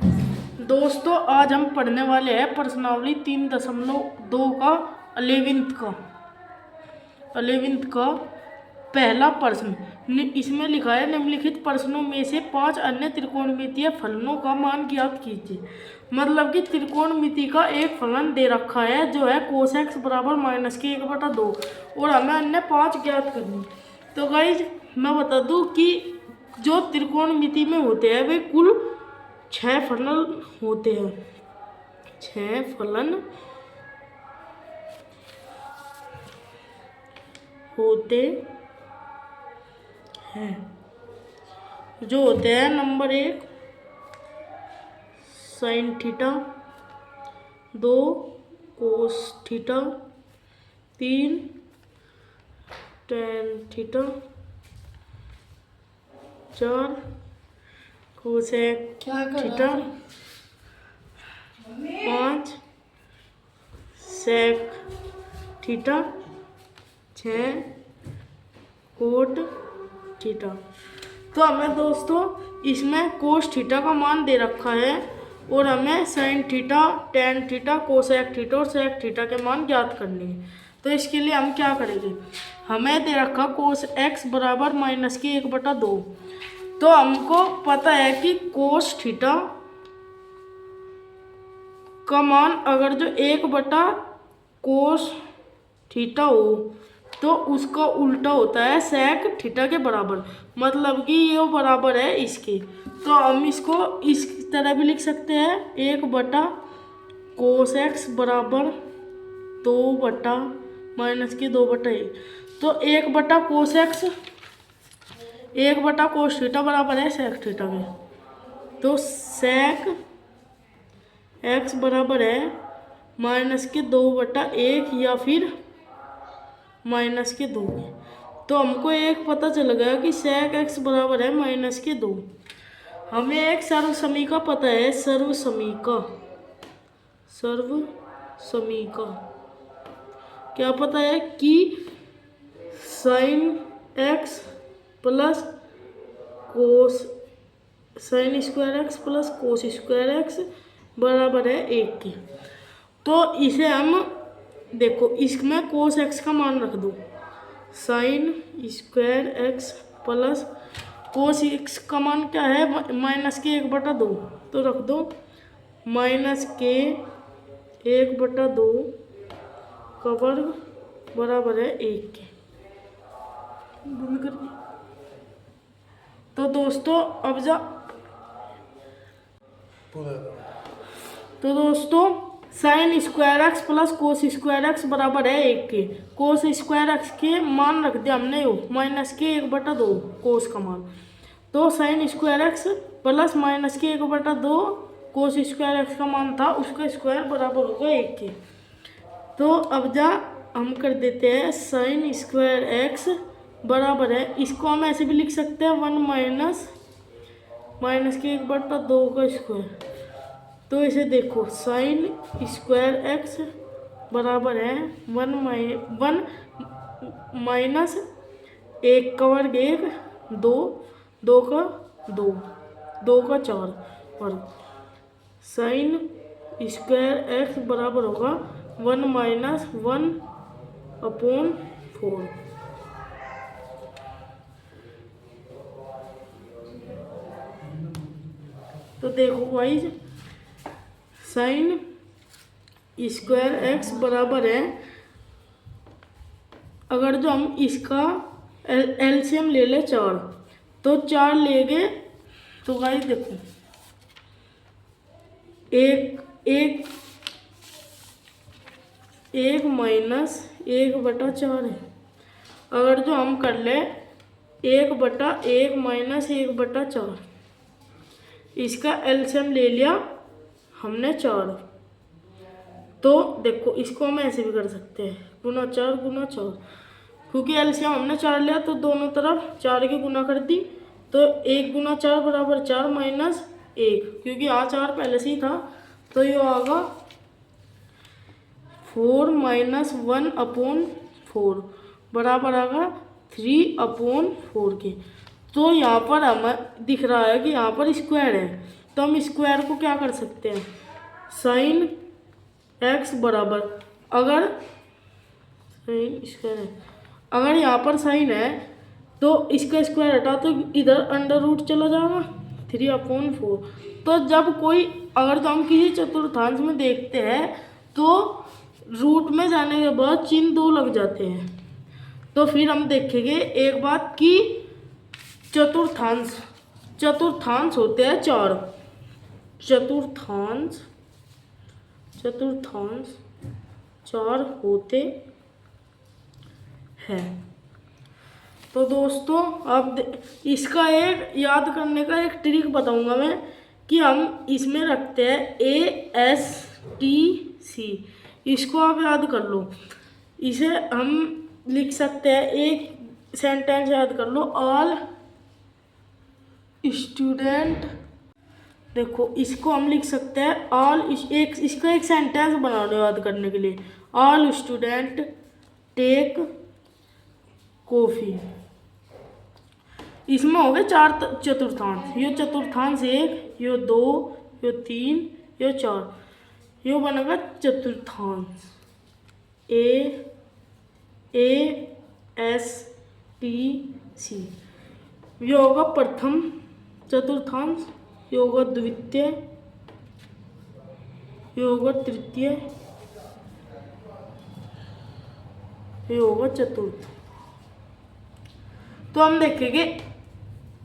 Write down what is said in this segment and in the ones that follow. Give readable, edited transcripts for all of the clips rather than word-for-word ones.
दोस्तों आज हम पढ़ने वाले हैं प्रश्नावली 3.2 का 11th का पहला प्रश्न। इसमें लिखा है निम्नलिखित प्रश्नों में से 5 अन्य त्रिकोणमितीय फलनों का मान ज्ञात कीजिए। मतलब कि त्रिकोणमिति का एक फलन दे रखा है जो है cos x बराबर -1/2 और हमें अन्य 5 ज्ञात करनी। तो गाइज मैं बता दूं कि जो त्रिकोणमिति में होते हैं वे कुल 6 फलन होते हैं। 6 फलन होते हैं जो होते हैं। Number 1 sine theta, 2 cos theta, 3 tan theta, 4 cosec theta, 5 sec theta, 6 cot theta. तो हमें दोस्तों इसमें कोस थीटा का मान दे रखा है और हमें sine theta, tan theta, cosec theta और सेक थीटा के मान ज्ञात करने हैं। तो इसके लिए हम क्या करेंगे, हमें दे रखा कोस x बराबर -1/2। तो हमको पता है कि कोस थीटा का मान अगर जो 1/कोस थीटा हो तो उसका उल्टा होता है सेक थीटा के बराबर। मतलब कि ये बराबर है इसके। तो हम इसको इस तरह भी लिख सकते हैं 1/कोस x बराबर 2/-2/1। तो 1/कोस x 1/कोस थीटा बराबर है सेक थीटा के। तो सेक x बराबर है -2/1 या फिर -2। तो हमको एक पता चल गया कि सेक x बराबर है -2। हमें एक सर्वसमीका पता है, सर्वसमीका क्या पता है कि sine x plus cos sine square x plus cos square x बराबर है 1 की। तो इसे हम देखो इसमें कोस x का मान रख दो, साइन स्क्वायर x प्लस कोस x का मान क्या है -1/2। तो रख दो -1/2 का वर्ग बराबर है 1 के। बंद कर। तो दोस्तों sine square x plus cos square x बराबर है 1 के। कोस स्क्वायर एक्स के मान रख दिया हमने -1/2 कोस का मान। तो sine square x plus -1/2 cos square x का मान था, उसका स्क्वायर बराबर होगा 1 के। तो अब हम कर देते हैं साइन स्क्वायर एक्स बराबर है, इसको हम ऐसे भी लिख सकते हैं 1 -1/2 का स्क्वायर। तो इसे देखो साइन स्क्वायर एक्स बराबर है 1 माइनस 1 का वर्ग 1, 2, 2 का 2, 2 का 4 वर्ग। साइन स्क्वायर एक्स बराबर होगा 1 - 1/4। तो देखो गाइस साइन स्क्वायर एक्स बराबर है, अगर जो हम इसका एलसीएम ले ले 4, तो 4 लेंगे तो गाइस देखो 1 माइनस 1/4 है। अगर जो हम कर ले 1/1 माइनस 1/4, इसका एलसीएम ले लिया हमने 4। तो देखो इसको हम ऐसे भी कर सकते हैं गुना 4 गुना 4, क्योंकि एलसीएम हमने 4 लिया तो दोनों तरफ 4 की गुना कर दी। तो 1 गुना 4 बराबर 4 माइनस 1, क्योंकि यहाँ 4 पहले से ही था। तो ये आगा 4 माइनस 1/4 बराबर आगा 3/4 के। तो यहाँ पर हमें दिख रहा है कि यहाँ पर स्क्वायर है, तो हम स्क्वायर को क्या कर सकते हैं, साइन एक्स बराबर, अगर साइन स्क्वायर है, अगर यहाँ पर साइन है तो इसका स्क्वायर हटा तो इधर अंडर रूट चला जाएगा 3/4। तो जब कोई, अगर तो हम किसी चतुर्थांश में देखते हैं तो रूट में जाने के बाद चिन्ह 2 लग जाते हैं। तो फिर हम देखेंगे एक बात कि चतुर्थांश होते हैं 4, चतुर्थांश 4 होते हैं। तो दोस्तों अब इसका एक याद करने का एक ट्रिक बताऊंगा मैं कि हम इसमें रखते हैं ASTC, इसको आप याद कर लो। इसे हम लिख सकते हैं, एक सेंटेंस याद कर लो, ऑल स्टूडेंट, देखो इसको हम लिख सकते हैं ऑल, इसका एक सेंटेंस बना लो याद करने के लिए, ऑल स्टूडेंट टेक कॉफी। इसमें हो गए 4 चतुर्थांश, ये चतुर्थांश 1, ये 2, ये 3, ये 4, ये बनेगा चतुर्थांश ASTC। ये होगा प्रथम चतुर्थांश, ये होगा द्वितीय, ये होगा तृतीय, ये होगा चतुर्थ। तो हम देखेंगे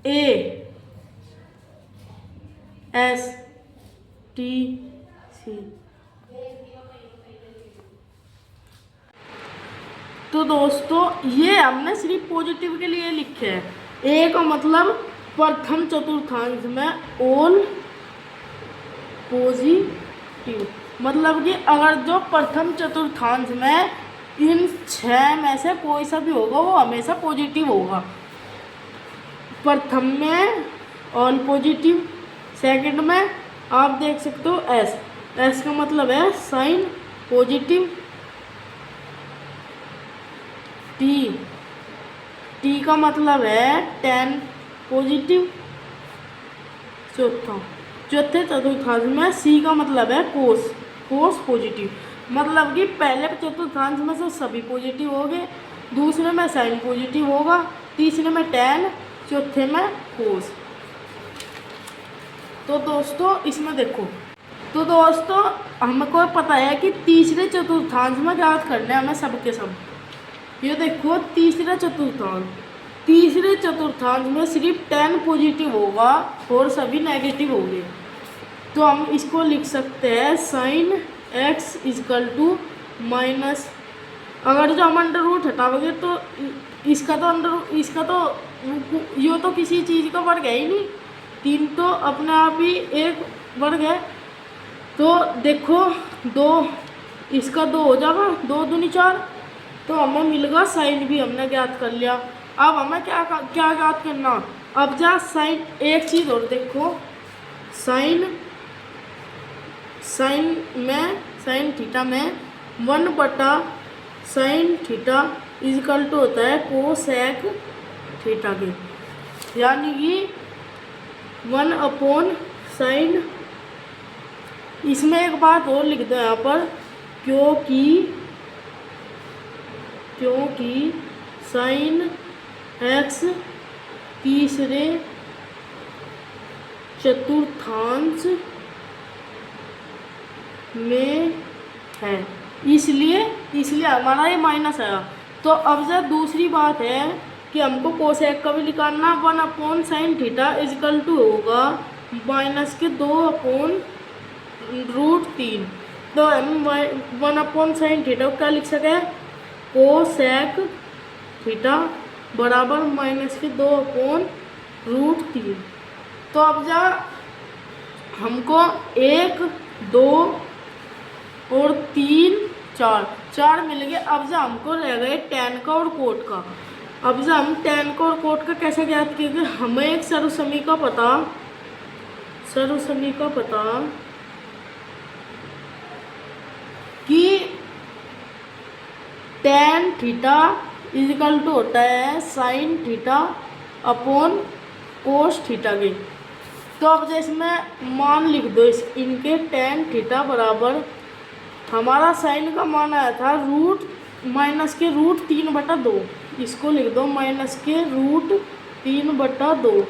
ASTC। तो दोस्तों ये हमने सिर्फ पॉजिटिव के लिए लिखे हैं। ए का मतलब प्रथम चतुर्थांश में ऑल पॉजिटिव, मतलब कि अगर जो प्रथम चतुर्थांश में इन 6 में से कोई सा भी होगा वो हमेशा पॉजिटिव होगा। प्रथम में ऑल पॉजिटिव, सेकंड में आप देख सकते हो एस का मतलब है साइन पॉजिटिव, टी का मतलब है टेन पॉजिटिव, चौथे चतुर्थांश में सी का मतलब है कोस पॉजिटिव, मतलब कि पहले चतुर्थांश में से सभी पॉजिटिव हो गए, दूसरे में साइन पॉजिटिव होगा, तीसरे में टेन, चौथे में कोस। तो दोस्तों इसमें देखो, तो दोस्तों हमको पता है कि तीसरे चतुर्थांश में याद करना है हमें सबके सब। ये देखो तीसरे चतुर्थांश में सिर्फ 10 पॉजिटिव होगा और सभी नेगेटिव होंगे। तो हम इसको लिख सकते हैं sine x equal to minus, अगर जो हम अंडर रूट हटाओगे तो इसका तो ये तो किसी चीज़ का वर्ग है ही नहीं, 3 तो अपने आप ही एक वर्ग है। तो देखो 2, इसका 2 हो जाएगा, 2 दूनी 4, तो हमें मिलेगा साइन भी हमने ज्ञात कर लिया। अब हमें क्या ज्ञात करना, अब जा साइन, एक चीज़ और देखो, साइन थीटा में 1/sin थीटा इजकल टू होता है कोसेक थीटा के, यानी कि 1/sin। इसमें एक बात और लिख दो यहाँ पर, क्योंकि साइन एक्स तीसरे चतुर्थांश में है, इसलिए हमारा ये माइनस आया। तो अब जब दूसरी बात है कि हमको कोसेक का भी निकालना, 1/sin थीटा इजकल टू होगा -2/√3। तो हम 1/sin थीटा को क्या लिख सके, कोसेक थीटा बराबर -2/√3। तो अब जा हमको 1, 2 और 3, 4 मिल गए। अब जा हमको रह गए tan का और कोट का। अब जा हम tan का और कोट का कैसे ज्ञात किए, हमें एक सर्वसमी का पता कि tan थीटा इजकल टू होता है sine theta upon cos theta के। तो अब जैसे मैं मान लिख दो इनके tan थीटा बराबर, हमारा साइन का मान आया था -√3/2, इसको लिख दो -√3/2,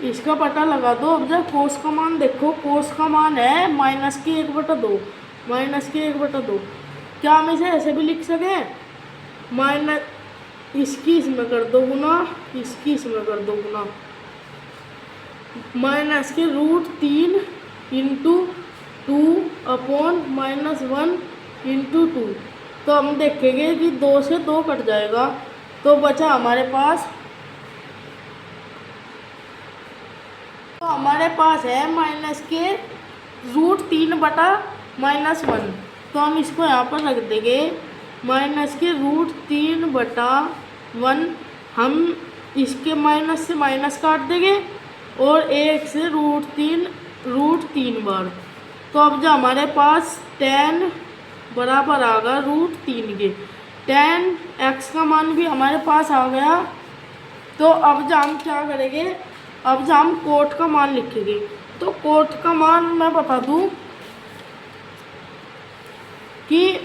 इसका पता लगा दो। अब जब कोस का मान देखो, कोस का मान है -1/2, -1/2। क्या हम इसे ऐसे भी लिख सकें, माइनस इसकी इसमें कर दो गुना, इसकी इसमें कर दो गुना, -√3 इंटू 2/-1 इंटू 2। तो हम देखेंगे कि 2 से 2 कट जाएगा, तो बचा हमारे पास, तो हमारे पास है -√3/-1। तो हम इसको यहाँ पर रख देंगे -√3/1। हम इसके माइनस से माइनस काट देंगे और 1 से √3 बार। तो अब जो हमारे पास tan बराबर आ गया √3 के, tan x का मान भी हमारे पास आ गया। तो अब जो हम क्या करेंगे, अब जो हम कोट का मान लिखेंगे, तो कोट का मान मैं बता दूं कि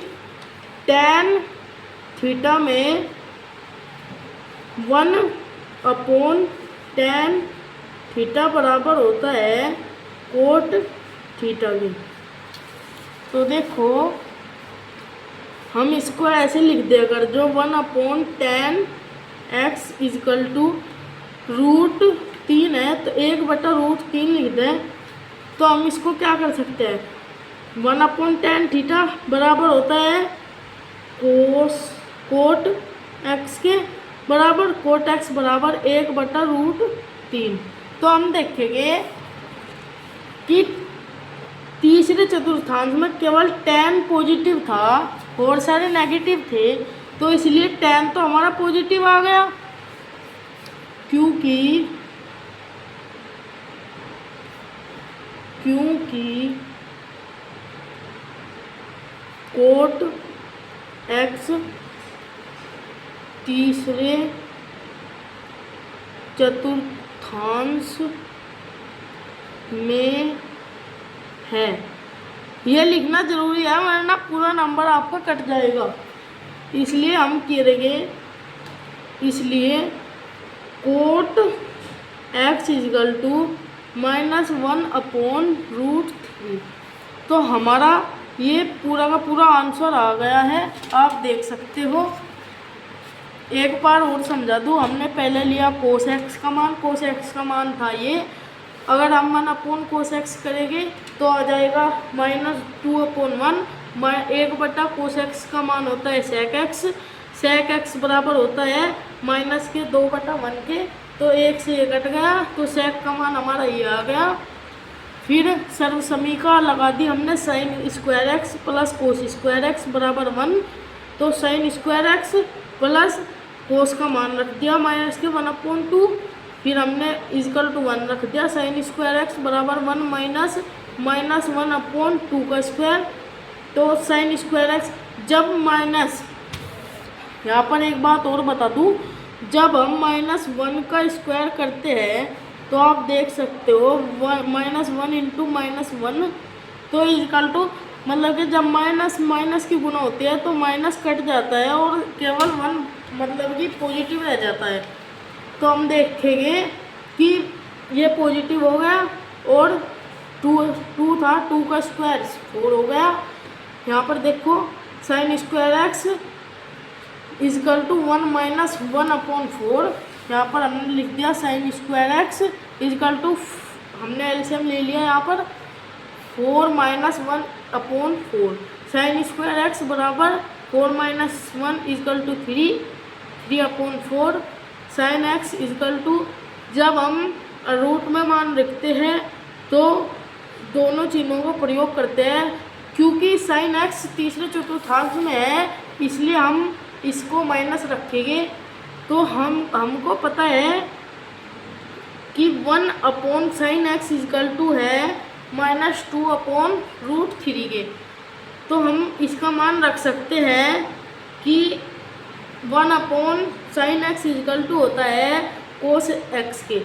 tan थीटा में 1/tan थीटा बराबर होता है कोट थीटा के। तो देखो हम इसको ऐसे लिख दे, अगर जो 1/tan x √3 है तो 1/√3 लिख दें। तो हम इसको क्या कर सकते हैं, 1/tan थीटा बराबर होता है कोट x के बराबर, कोट x बराबर 1/√3। तो हम देखेंगे कि तीसरे चतुर्थांश में केवल tan पॉजिटिव था और सारे नेगेटिव थे, तो इसलिए tan तो हमारा पॉजिटिव आ गया, क्योंकि कोट x तीसरे चतुर्थांश में है। यह लिखना जरूरी है, वरना पूरा नंबर आपका कट जाएगा। इसलिए हम करेंगे, इसलिए कोट x -1/√3। तो हमारा ये पूरा का पूरा आंसर आ गया है, आप देख सकते हो। एक बार और समझा दूँ, हमने पहले लिया कोस x का मान, कोस x का मान था ये, अगर हम 1/cos x करेंगे तो आ जाएगा -2/1। 1/cos x का मान होता है sec x, sec x बराबर होता है -2/1 के, तो 1 से 1 कट गया, तो sec का मान हमारा ये आ गया। फिर सर्व समीकरण लगा दी हमने, sin² x plus cos² x बराबर 1, तो sin² x प्लस कोस का मान रख दिया -1/2, फिर हमने =1 रख दिया, sin² x बराबर 1 -1/2 का स्क्वायर। तो sin² x जब माइनस, यहाँ पर एक बात और बता दूँ, जब हम -1 का स्क्वायर करते हैं तो आप देख सकते हो -1 × -1, तो = मतलब कि जब माइनस की गुना होती है तो माइनस कट जाता है और केवल 1 मतलब कि पॉजिटिव रह जाता है। तो हम देखेंगे कि ये पॉजिटिव हो गया और 2 था, 2 का स्क्वायर 4 हो गया। यहाँ पर देखो sin² x = 1 - 1/4, यहाँ पर हमने लिख दिया sin² x = हमने एलसीएम ले लिया यहाँ पर 4 - 1/4, sin² x बराबर 4 - 1 = 3/4, sin x = जब हम रूट में मान रखते हैं तो दोनों चिन्हों को प्रयोग करते हैं, क्योंकि sin x तीसरे चतुर्थांश में है इसलिए हम इसको माइनस रखेंगे। तो हमको पता है कि 1/sin x = है -2/√3 के, तो हम इसका मान रख सकते हैं कि 1/sin x = होता है cos x के।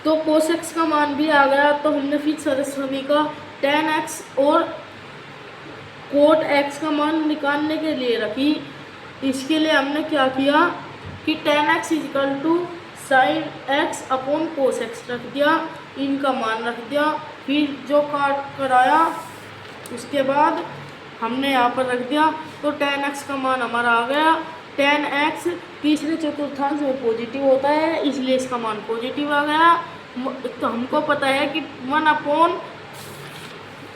तो cos x का मान भी आ गया। तो हमने फिर समीकरण tan x और cot x का मान निकालने के लिए रखी। इसके लिए हमने क्या किया कि tan x equal to sine x upon cos x रख दिया, इनका मान रख दिया, फिर जो काट कराया उसके बाद हमने यहाँ पर रख दिया। तो tan x का मान हमारा आ गया। tan x तीसरे चतुर्थांश में पॉजिटिव होता है, इसलिए इसका मान पॉजिटिव आ गया। तो हमको पता है कि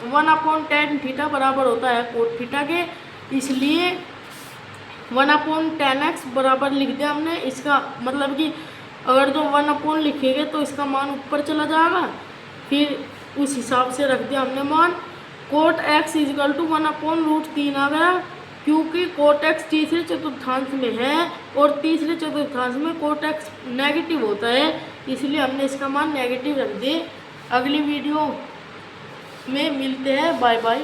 1/tan थीटा बराबर होता है कोट थीटा के, इसलिए 1/tan x बराबर लिख दिया हमने। इसका मतलब कि अगर जो 1 लिखेंगे तो इसका मान ऊपर चला जाएगा, फिर उस हिसाब से रख दिया हमने मान। कोट x इजिकल टू 1/√3 आ गया, क्योंकि कोट x तीसरे चतुर्थांश में है और तीसरे चतुर्थांश में कोट x नेगेटिव होता है, इसलिए हमने इसका मान नेगेटिव रख दिए। अगली वीडियो में मिलते हैं, बाय बाय।